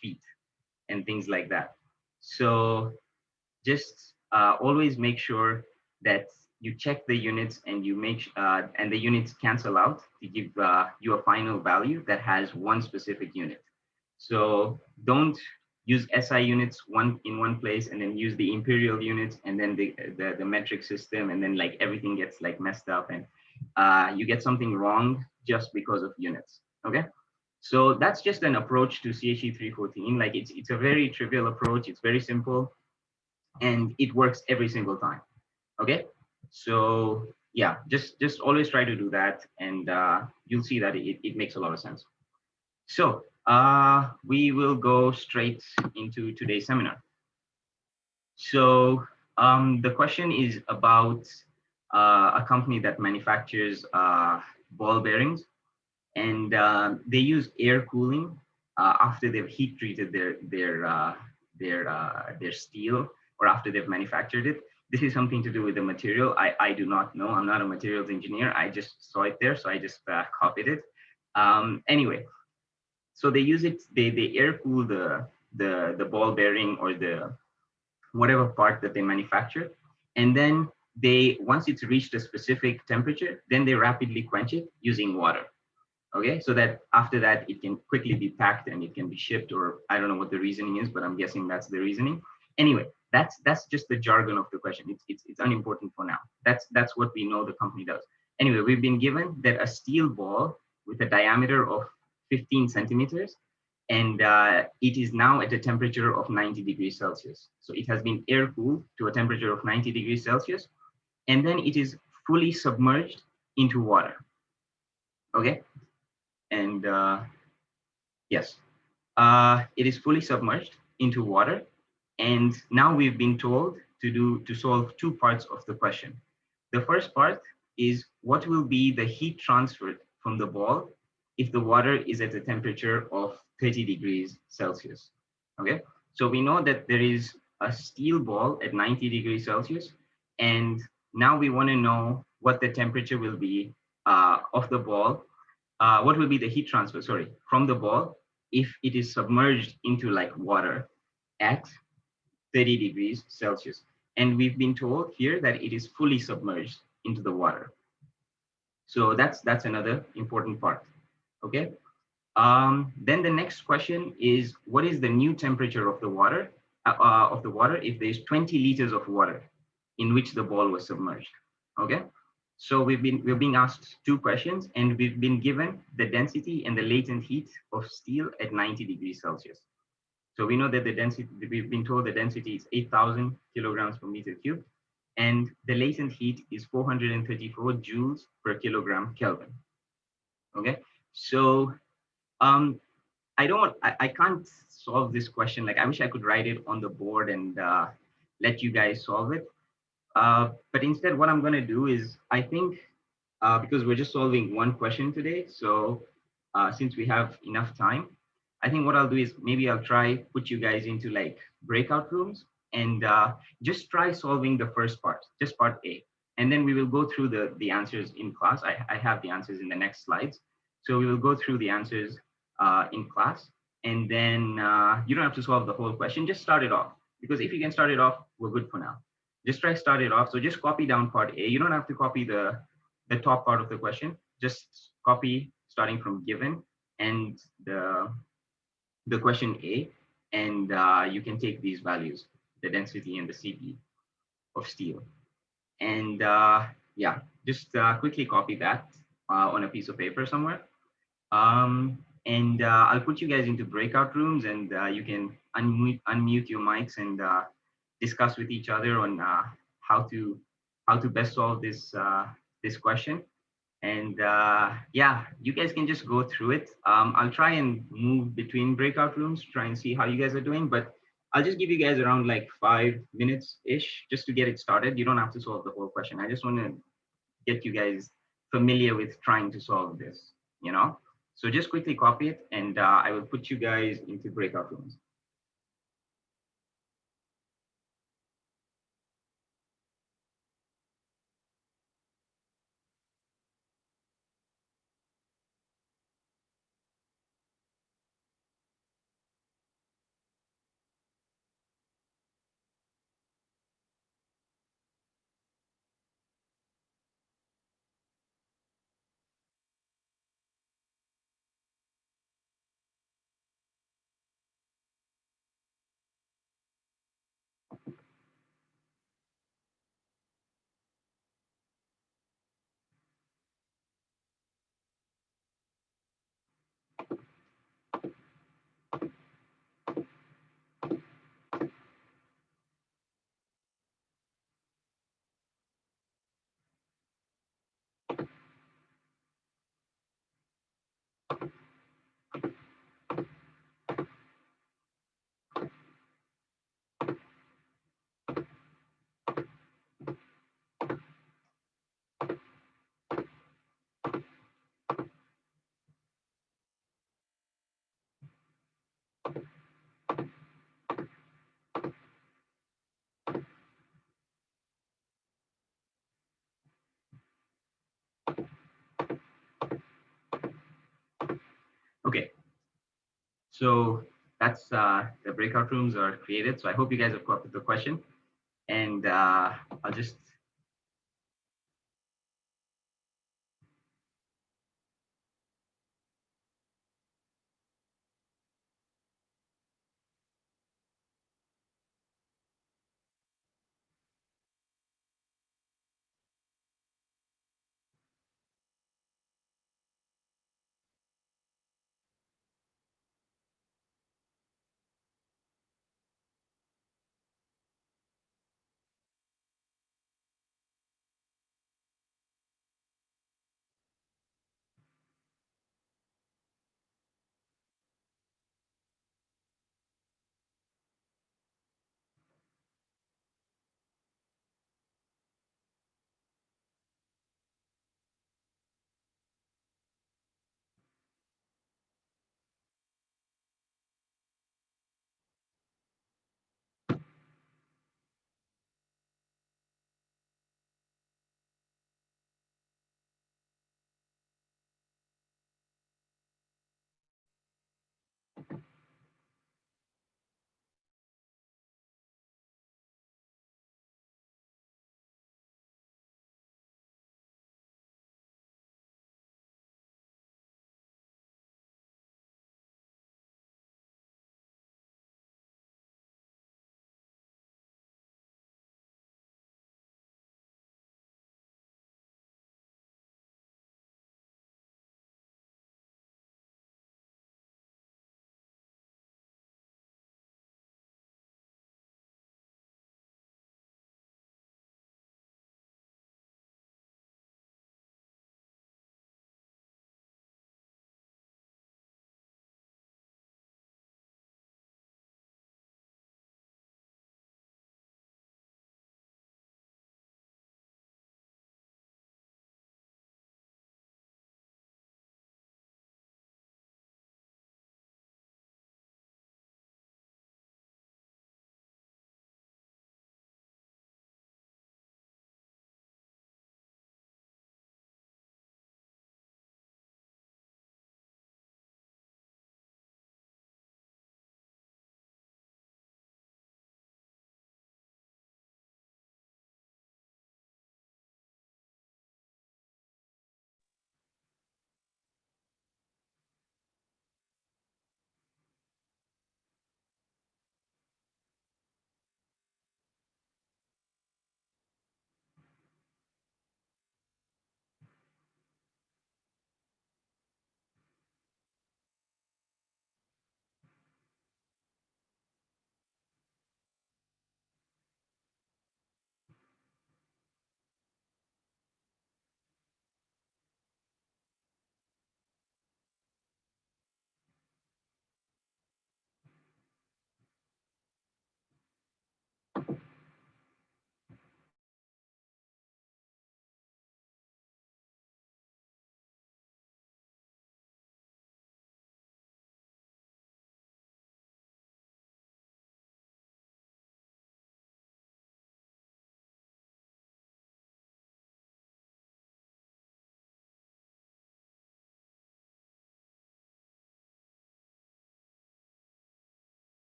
feet and things like that. So just always make sure that you check the units and and the units cancel out to give you a final value that has one specific unit. So don't use SI units in one place and then use the imperial units and then the metric system, and then like everything gets like messed up, and you get something wrong just because of units. Okay. So that's just an approach to CHE 314. Like it's a very trivial approach. It's very simple and it works every single time. Okay. So yeah, just always try to do that, and you'll see that it makes a lot of sense. So we will go straight into today's seminar. So the question is about a company that manufactures ball bearings, and they use air cooling after they've heat treated their steel, or after they've manufactured it. This is something to do with the material. I do not know. I'm not a materials engineer. I just saw it there, so I just copied it. Anyway, so they use it. They air cool the ball bearing or the whatever part that they manufacture, and then they once it's reached a specific temperature, then they rapidly quench it using water. Okay, so that after that it can quickly be packed and it can be shipped, or I don't know what the reasoning is, but I'm guessing that's the reasoning. Anyway, that's just the jargon of the question. It's unimportant for now. That's what we know the company does. Anyway, we've been given that a steel ball with a diameter of 15 centimeters, and it is now at a temperature of 90 degrees Celsius. So it has been air cooled to a temperature of 90 degrees Celsius, and then it is fully submerged into water. Okay, and yes, it is fully submerged into water. And now we've been told to solve two parts of the question. The first part is what will be the heat transferred from the ball if the water is at a temperature of 30 degrees Celsius. Okay, so we know that there is a steel ball at 90 degrees Celsius, and now we want to know what the temperature will be of the ball, what will be the heat transfer, sorry, from the ball if it is submerged into like water at 30 degrees Celsius. And we've been told here that it is fully submerged into the water. So that's another important part. Okay. Then the next question is, what is the new temperature of the water if there's 20 liters of water in which the ball was submerged? Okay. So we're being asked two questions, and we've been given the density and the latent heat of steel at 90 degrees Celsius. So we know that the density, we've been told the density is 8,000 kilograms per meter cubed, and the latent heat is 434 joules per kilogram Kelvin. Okay, so I can't solve this question. Like I wish I could write it on the board and let you guys solve it. But instead, what I'm going to do is, I think, because we're just solving one question today, so since we have enough time, I think what I'll do is maybe I'll try put you guys into like breakout rooms and just try solving the first part, just part A. And then we will go through the answers in class. I have the answers in the next slides. So we will go through the answers in class. And then you don't have to solve the whole question, just start it off. Because if you can start it off, we're good for now. Just try start it off. So just copy down part A. You don't have to copy the top part of the question. Just copy starting from given and the question A, and you can take these values, the density and the Cp of steel. And yeah, just quickly copy that on a piece of paper somewhere. And I'll put you guys into breakout rooms, and you can unmute your mics and discuss with each other on how to best solve this question. And yeah, you guys can just go through it. I'll try and move between breakout rooms, try and see how you guys are doing, but I'll just give you guys around like 5 minutes ish just to get it started. You don't have to solve the whole question. I just want to get you guys familiar with trying to solve this, you know? So just quickly copy it, and I will put you guys into breakout rooms. So that's the breakout rooms are created. So I hope you guys have caught the question, and I'll just.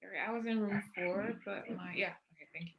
Sorry, I was in room 4, but my yeah. Okay, thank you.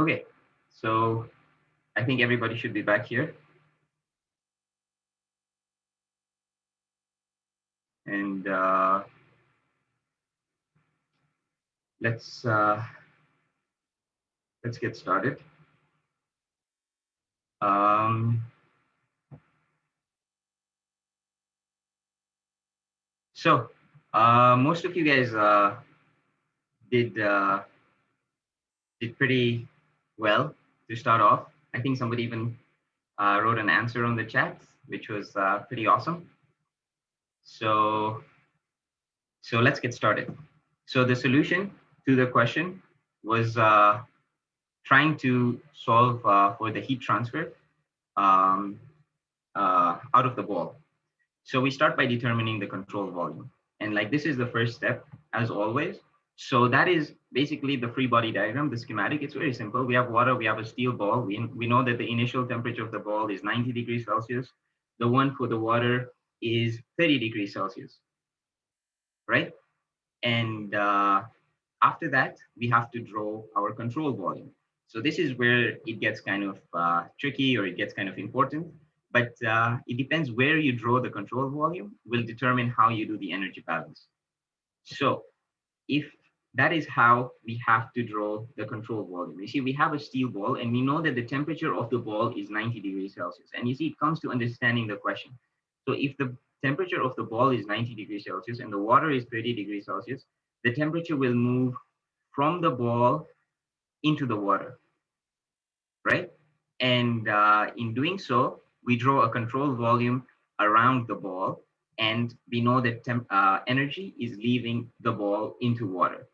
Okay, so I think everybody should be back here. And let's uh, let's get started. Um, so most of you guys did did pretty well to start off. I think somebody even wrote an answer on the chat, which was pretty awesome. So let's get started. So the solution to the question was trying to solve for the heat transfer um, out of the ball. So we start by determining the control volume. And like this is the first step, as always. So that is basically the free body diagram, the schematic. It's very simple. We have water, we have a steel ball. We know that the initial temperature of the ball is 90 degrees Celsius. The one for the water is 30 degrees Celsius, right? And after that, we have to draw our control volume. So this is where it gets kind of tricky, or it gets kind of important, but it depends where you draw the control volume will determine how you do the energy balance. So if that is how we have to draw the control volume. You see, we have a steel ball and we know that the temperature of the ball is 90 degrees Celsius. And you see, it comes to understanding the question. So if the temperature of the ball is 90 degrees Celsius and the water is 30 degrees Celsius, the temperature will move from the ball into the water, right? And in doing so, we draw a control volume around the ball, and we know that energy is leaving the ball into water.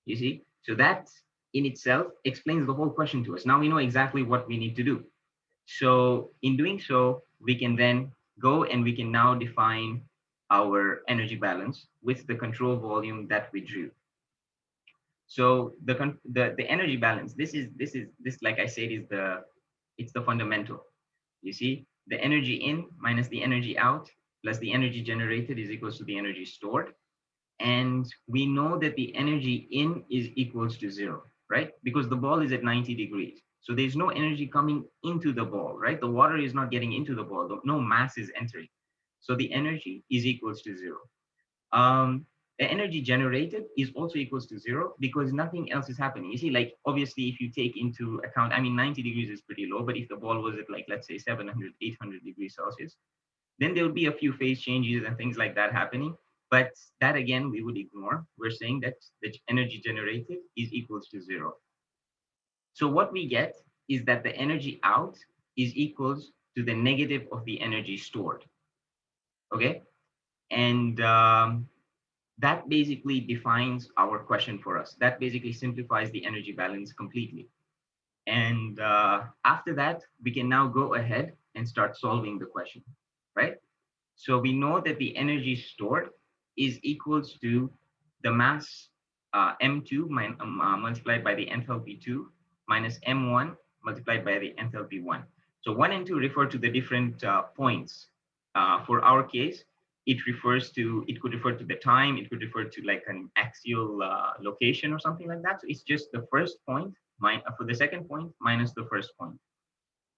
You see? So that in itself explains the whole question to us. Now we know exactly what we need to do. So in doing so, we can then go and we can now define our energy balance with the control volume that we drew. So the energy balance, this like I said is it's the fundamental. You see, the energy in minus the energy out plus the energy generated is equals to the energy stored. And we know that the energy in is equals to zero, right? Because the ball is at 90 degrees. So there's no energy coming into the ball, right? The water is not getting into the ball. No mass is entering. So the energy is equals to zero. The energy generated is also equals to zero because nothing else is happening. You see, like obviously if you take into account, I mean, 90 degrees is pretty low, but if the ball was at like, let's say 700, 800 degrees Celsius, then there would be a few phase changes and things like that happening. But that again, we would ignore. We're saying that the energy generated is equals to zero. So what we get is that the energy out is equals to the negative of the energy stored. Okay. And that basically defines our question for us. That basically simplifies the energy balance completely. And after that, we can now go ahead and start solving the question, right? So we know that the energy stored is equals to the mass M2 multiplied by the enthalpy 2 minus M1 multiplied by the enthalpy 1. So 1 and 2 refer to the different points. For our case, it could refer to the time, it could refer to like an axial location or something like that. So it's just the first point, for the second point minus the first point.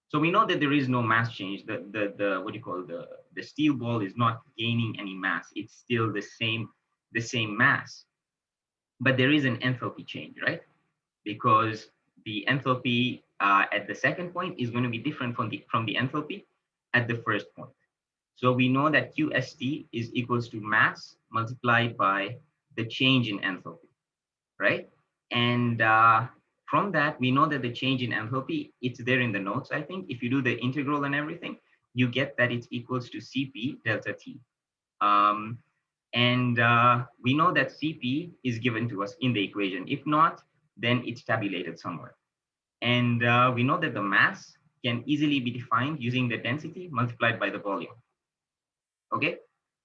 So we know that there is no mass change. The what do you call the steel ball is not gaining any mass. It's still the same mass, but there is an enthalpy change, right? Because the enthalpy at the second point is going to be different from the enthalpy at the first point. So we know that QST is equals to mass multiplied by the change in enthalpy, right? And from that, we know that the change in enthalpy, it's there in the notes, I think. If you do the integral and everything, you get that it's equals to Cp delta T. Um, and we know that Cp is given to us in the equation. If not, then it's tabulated somewhere. And we know that the mass can easily be defined using the density multiplied by the volume. Okay,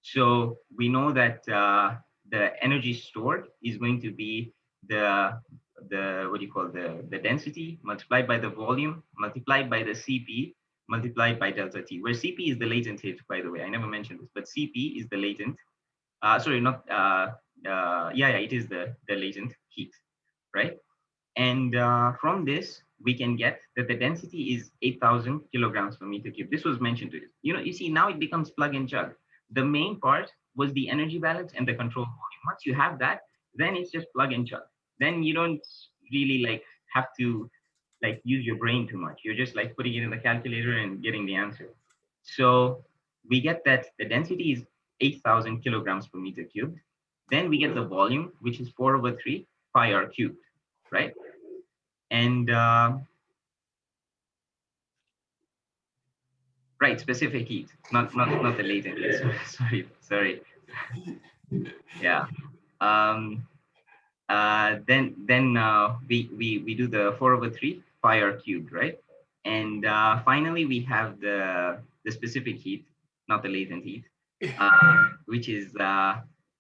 so we know that the energy stored is going to be the what do you call the density multiplied by the volume multiplied by the Cp multiplied by delta T, where Cp is the latent heat, by the way. I never mentioned this, but Cp is the latent. Sorry, not yeah, it is the latent heat, right? And from this, we can get that the density is 8,000 kilograms per meter cube. This was mentioned to you. You see, now it becomes plug and chug. The main part was the energy balance and the control volume. Once you have that, then it's just plug and chug. Then you don't really like have to like use your brain too much. You're just like putting it in the calculator and getting the answer. So we get that the density is 8,000 kilograms per meter cubed. Then we get the volume, which is 4 over 3 pi r cubed, right? And right, specific heat, not the latent heat. Sorry. Yeah. Um, then we do the 4 over 3 pi r cubed, right? And finally we have the specific heat, not the latent heat, which is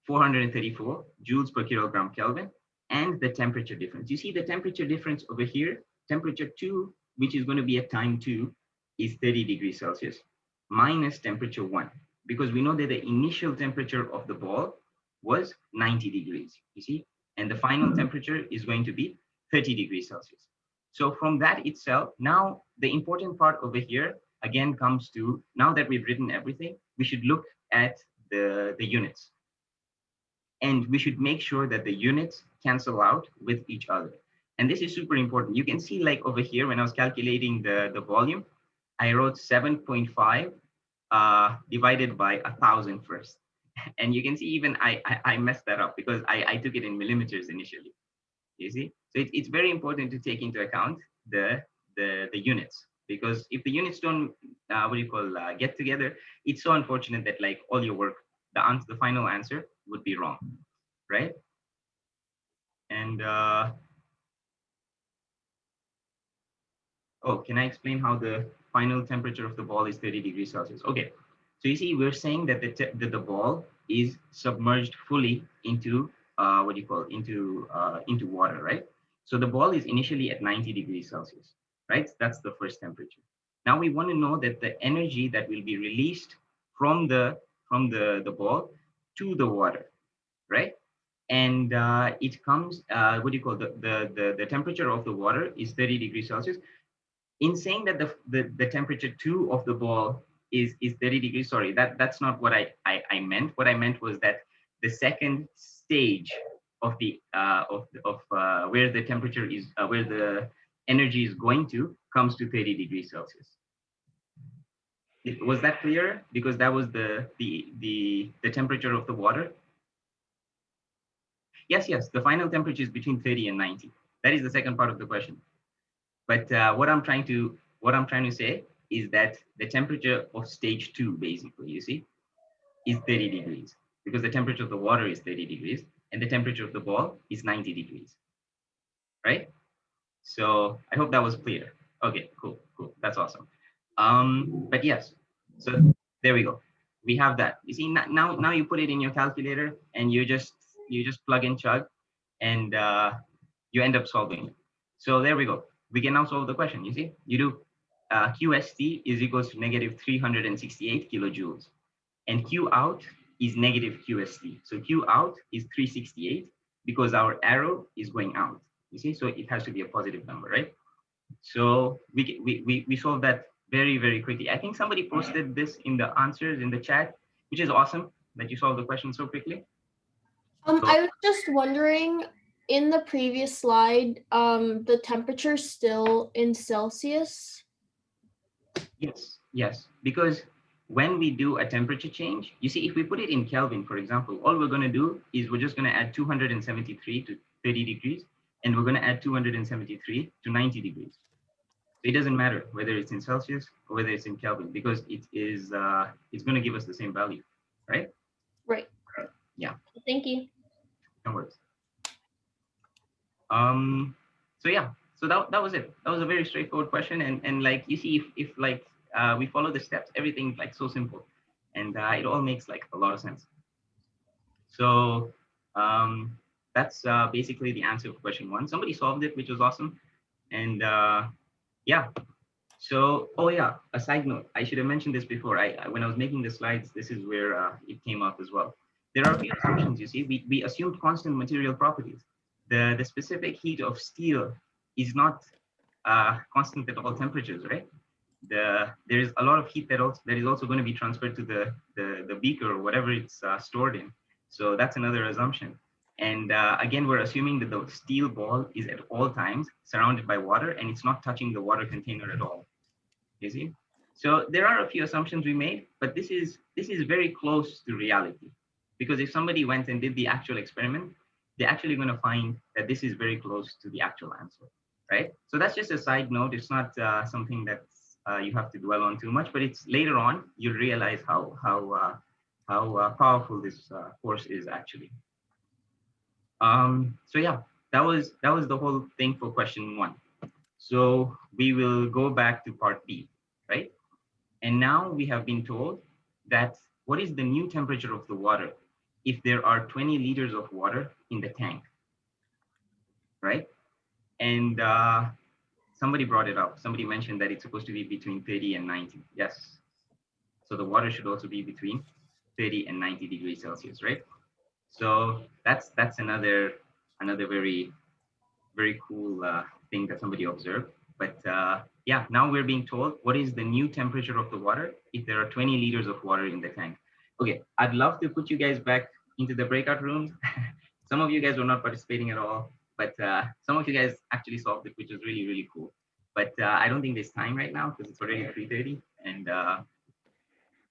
434 joules per kilogram Kelvin, and the temperature difference. You see the temperature difference over here, temperature 2, which is going to be at time 2, is 30 degrees Celsius, minus temperature 1, because we know that the initial temperature of the ball was 90 degrees, you see, and the final temperature is going to be 30 degrees Celsius. So from that itself, now the important part over here again comes to, now that we've written everything, we should look at the units. And we should make sure that the units cancel out with each other. And this is super important. You can see like over here, when I was calculating the volume, I wrote 7.5 divided by 1,000 first. And you can see even I messed that up because I took it in millimeters initially. You see? So it's very important to take into account the units, because if the units don't get together, it's so unfortunate that like all your work, the final answer would be wrong, right? And oh, can I explain how the final temperature of the ball is 30 degrees Celsius? Okay, so you see, we're saying that the ball is submerged fully into into water, right? So the ball is initially at 90 degrees Celsius, right? That's the first temperature. Now we want to know that the energy that will be released from the ball to the water, right? And it comes, the temperature of the water is 30 degrees Celsius. In saying that the temperature 2 of the ball is 30 degrees, sorry, that's not what I meant. What I meant was that the second stage of the where the temperature is, where the energy is going to, comes to 30 degrees Celsius. Was that clear? Because that was the temperature of the water. Yes, the final temperature is between 30 and 90. That is the second part of the question. But what I'm trying to say is that the temperature of stage 2, basically, you see, is 30 degrees, because the temperature of the water is 30 degrees and the temperature of the ball is 90 degrees, right? So I hope that was clear. Okay, cool. That's awesome. But yes, so there we go. We have that. You see, now you put it in your calculator and you just plug and chug, and you end up solving it. So there we go. We can now solve the question. You see, you do QST is equals to negative 368 kilojoules, and Q out is negative QST. So Q out is 368 because our arrow is going out. You see, so it has to be a positive number, right? So we solved that very, very quickly. I think somebody posted this in the answers in the chat, which is awesome that you solved the question so quickly. So, I was just wondering, in the previous slide, the temperature still in Celsius? yes, because when we do a temperature change, you see, if we put it in Kelvin, for example, all we're going to do is we're just going to add 273 to 30 degrees, and we're going to add 273 to 90 degrees. So it doesn't matter whether it's in Celsius or whether it's in Kelvin, because it is it's going to give us the same value, right? Right. Yeah. Thank you. No worries. So yeah, so that was it. That was a very straightforward question, and like you see, if like we follow the steps, everything like so simple, and it all makes like a lot of sense. So that's basically the answer for question 1. Somebody solved it, which was awesome, and yeah. So, oh yeah, a side note, I should have mentioned this before. When I was making the slides, this is where it came up as well. There are a few assumptions, you see. We assumed constant material properties. The specific heat of steel is not constant at all temperatures, right? There is a lot of heat that is also going to be transferred to the beaker or whatever it's stored in. So that's another assumption. And again, we're assuming that the steel ball is at all times surrounded by water and it's not touching the water container at all. You see? So there are a few assumptions we made, but this is very close to reality. Because if somebody went and did the actual experiment, they're actually going to find that this is very close to the actual answer, right? So that's just a side note. It's not something that you have to dwell on too much, but it's later on you'll realize how powerful this course is actually. So yeah, that was the whole thing for question one. So we will go back to part B, right? And now we have been told that what is the new temperature of the water if there are 20 liters of water in the tank, right? And somebody brought it up. Somebody mentioned that it's supposed to be between 30 and 90. Yes. So the water should also be between 30 and 90 degrees Celsius, right? So that's another very cool thing that somebody observed. But yeah, now we're being told what is the new temperature of the water if there are 20 liters of water in the tank. Okay, I'd love to put you guys back into the breakout rooms. Some of you guys were not participating at all, but some of you guys actually solved it, which is really, really cool. But I don't think there's time right now because it's already 3:30, and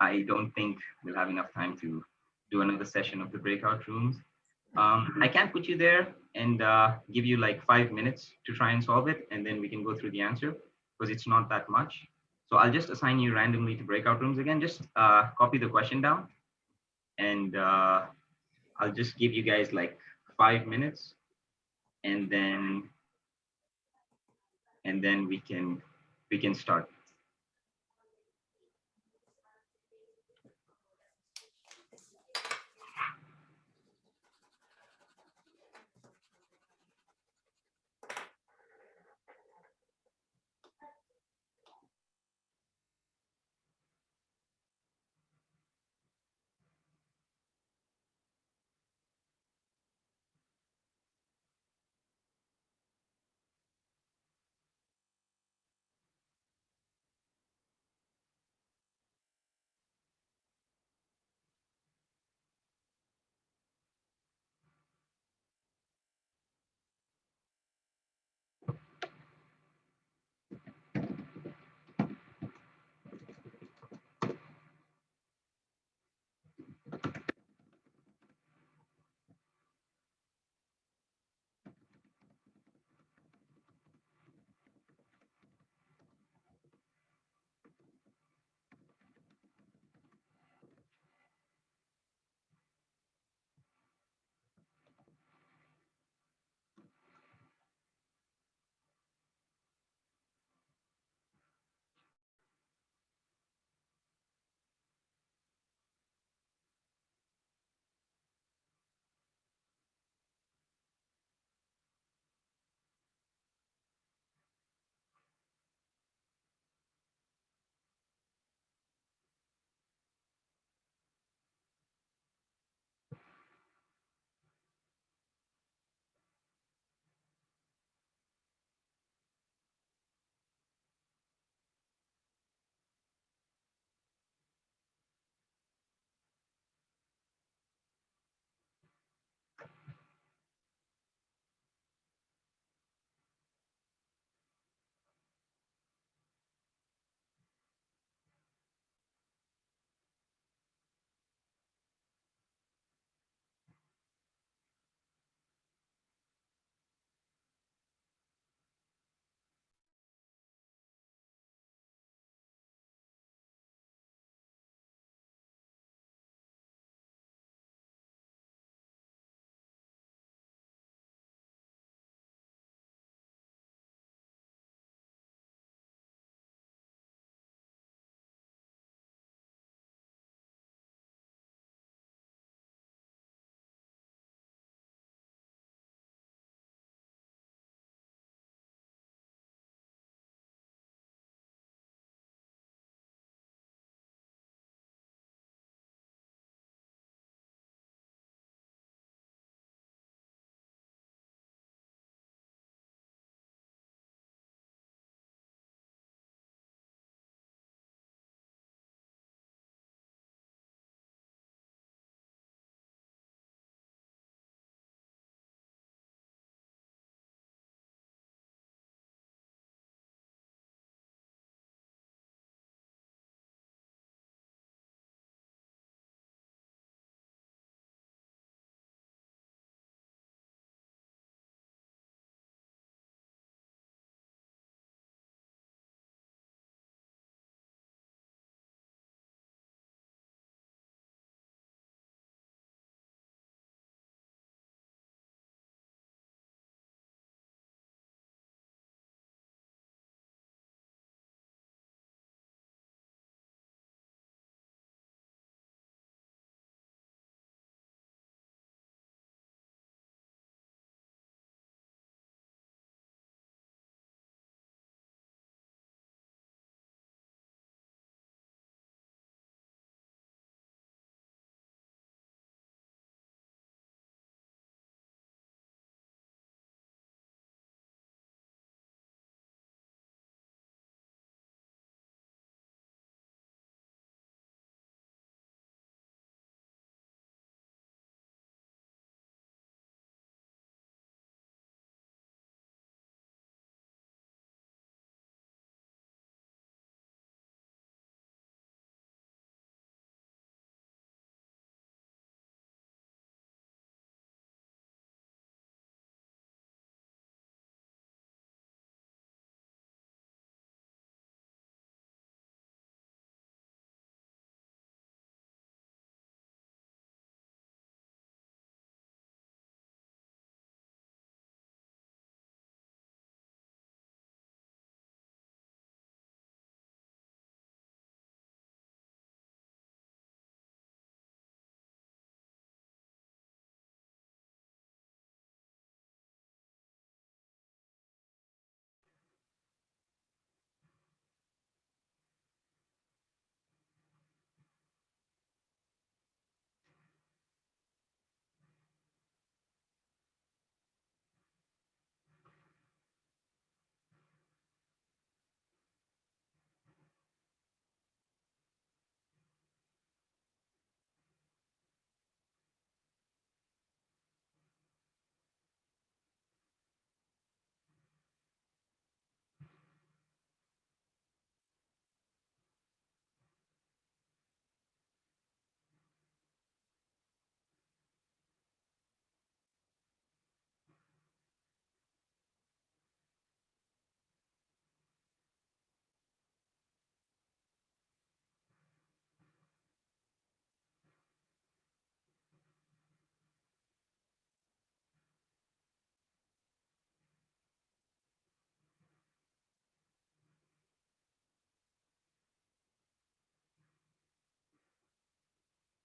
I don't think we'll have enough time to do another session of the breakout rooms. I can put you there and give you like 5 minutes to try and solve it, and then we can go through the answer because it's not that much. So I'll just assign you randomly to breakout rooms again. Just copy the question down, and I'll just give you guys like 5 minutes, and then we can start.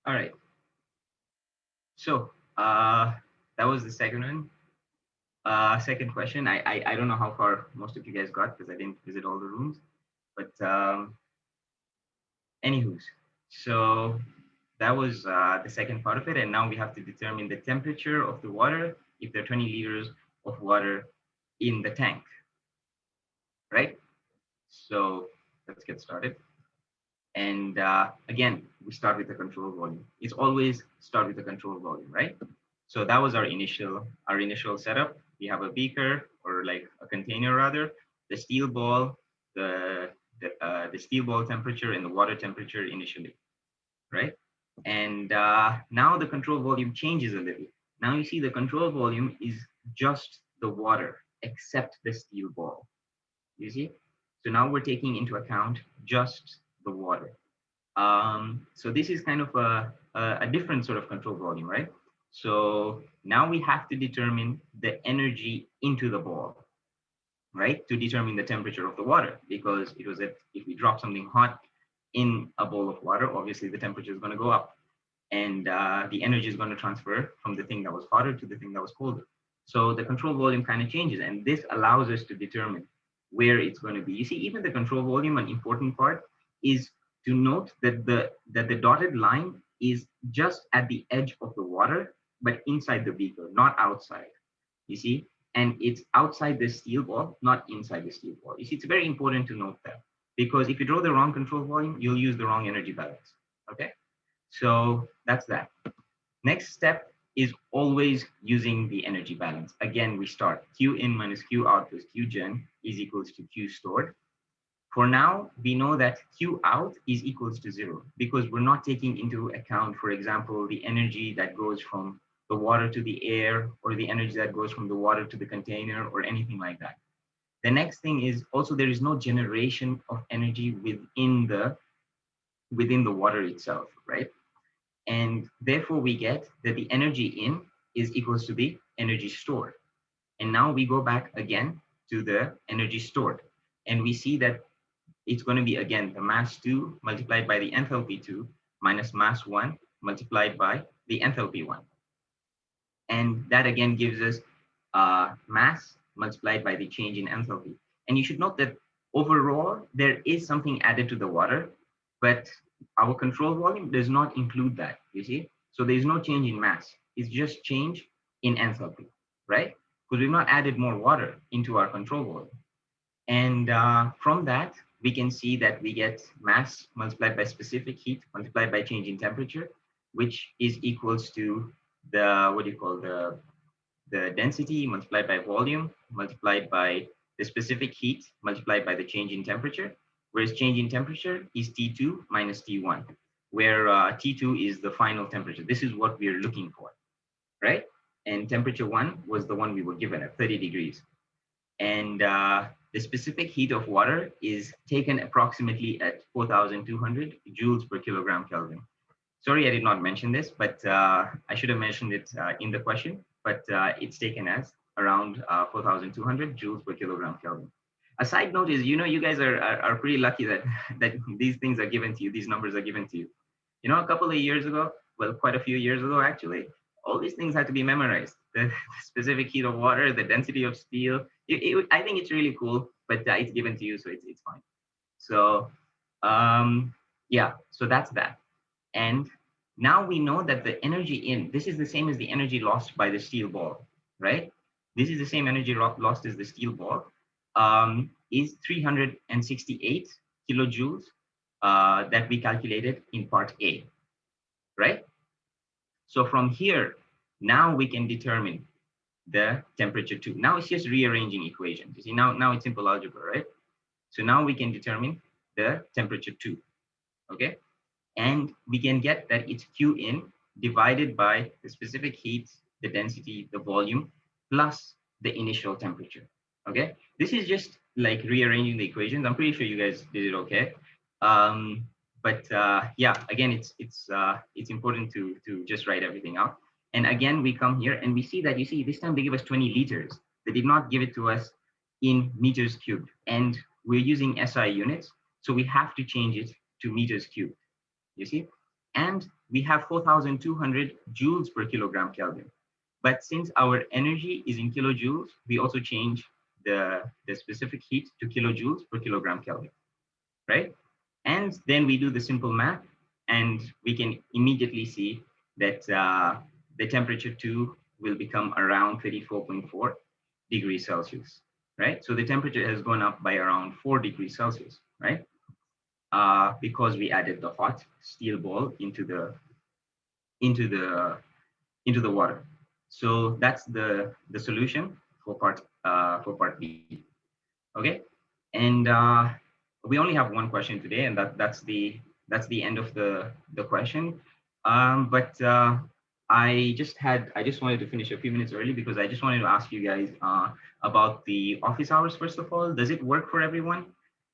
All right. So that was the second one. Second question. I don't know how far most of you guys got because I didn't visit all the rooms. But anywho's, so that was the second part of it. And now we have to determine the temperature of the water if there are 20 liters of water in the tank, right? So let's get started. And again, we start with the control volume. It's always start with the control volume, right? So that was our initial setup. We have a beaker or like a container rather, the steel ball, the the steel ball temperature and the water temperature initially, right? And now the control volume changes a little. Now you see the control volume is just the water except the steel ball. You see? So now we're taking into account just the water. So this is kind of a different sort of control volume, right? So now we have to determine the energy into the ball, right? To determine the temperature of the water, because it was if we drop something hot in a bowl of water, obviously the temperature is going to go up, and the energy is going to transfer from the thing that was hotter to the thing that was colder. So the control volume kind of changes, and this allows us to determine where it's going to be. You see, even the control volume, an important part is to note that the dotted line is just at the edge of the water, but inside the beaker, not outside. You see, and it's outside the steel ball, not inside the steel ball. You see, it's very important to note that, because if you draw the wrong control volume, you'll use the wrong energy balance. Okay, so that's that. Next step is always using the energy balance. Again, we start Q in minus Q out plus Q gen is equals to Q stored. For now, we know that Q out is equals to 0 because we're not taking into account, for example, the energy that goes from the water to the air, or the energy that goes from the water to the container, or anything like that. The next thing is also there is no generation of energy within the water itself, right? And therefore we get that the energy in is equals to the energy stored. And now we go back again to the energy stored. And we see that it's going to be again the mass 2 multiplied by the enthalpy 2 minus mass 1 multiplied by the enthalpy 1. And that again gives us mass multiplied by the change in enthalpy. And you should note that overall, there is something added to the water, but our control volume does not include that, you see? So there's no change in mass. It's just change in enthalpy, right? Because we've not added more water into our control volume. And from that, we can see that we get mass multiplied by specific heat multiplied by change in temperature, which is equals to the, what do you call, the density multiplied by volume multiplied by the specific heat multiplied by the change in temperature, whereas change in temperature is T2 minus T1, where T2 is the final temperature. This is what we're looking for, right? And temperature 1 was the one we were given at 30 degrees. And the specific heat of water is taken approximately at 4,200 joules per kilogram Kelvin. Sorry, I did not mention this, but I should have mentioned it in the question, but it's taken as around 4,200 joules per kilogram Kelvin. A side note is, you guys are pretty lucky that, that these things are given to you, these numbers are given to you. A couple of years ago, well, quite a few years ago, actually, all these things had to be memorized. The specific heat of water, the density of steel. I think it's really cool, but it's given to you, so it's fine. So yeah, so that's that. And now we know that the energy in, this is the same as the energy lost by the steel ball, right? This is the same energy lost as the steel ball, is 368 kilojoules that we calculated in part A, right? So from here, now we can determine the temperature too. Now it's just rearranging equations. You see, now it's simple algebra, right? So now we can determine the temperature too, okay? And we can get that it's Q in divided by the specific heat, the density, the volume, plus the initial temperature, okay? This is just like rearranging the equations. I'm pretty sure you guys did it okay. But yeah, again, it's important to just write everything out. And again, we come here and we see that, you see, this time they give us 20 liters. They did not give it to us in meters cubed. And we're using SI units, so we have to change it to meters cubed, you see? And we have 4,200 joules per kilogram Kelvin. But since our energy is in kilojoules, we also change the specific heat to kilojoules per kilogram Kelvin, right? And then we do the simple math, and we can immediately see that the temperature too will become around 34.4 degrees Celsius, right? So the temperature has gone up by around 4 degrees Celsius, right? Because we added the hot steel ball into the into the water. So that's the solution for part B. Okay, and we only have one question today, and that's the end of the question. But I just wanted to finish a few minutes early because I just wanted to ask you guys about the office hours. First of all, does it work for everyone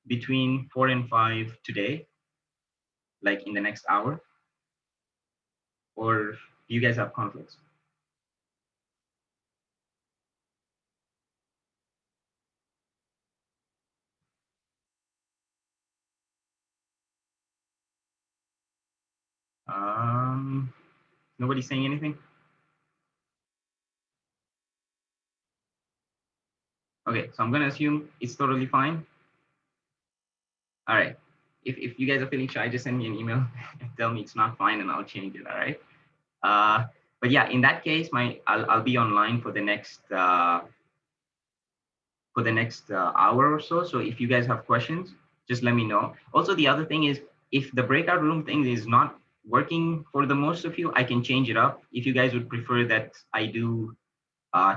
between 4 and 5 today, like in the next hour, or do you guys have conflicts? Um, Nobody saying anything? Okay, so I'm gonna assume it's totally fine. All right. If you guys are feeling shy, just send me an email and tell me it's not fine, and I'll change it. All right. Uh, but yeah, in that case, I'll be online for the next hour or so. So if you guys have questions, just let me know. Also, the other thing is, if the breakout room thing is not working for the most of you, I can change it up. If you guys would prefer that I do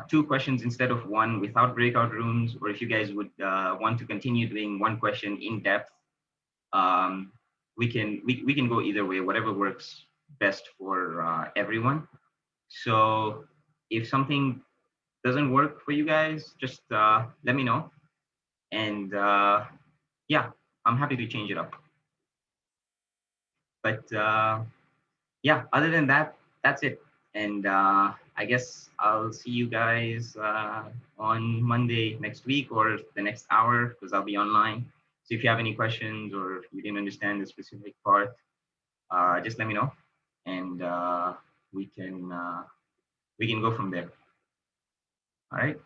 two questions instead of one without breakout rooms, or if you guys would want to continue doing one question in depth, um, we can go either way, whatever works best for everyone. So if something doesn't work for you guys, just let me know, and yeah, I'm happy to change it up. But yeah, other than that, that's it. And I guess I'll see you guys on Monday next week or the next hour because I'll be online. So if you have any questions or if you didn't understand the specific part, just let me know, and we can go from there. All right.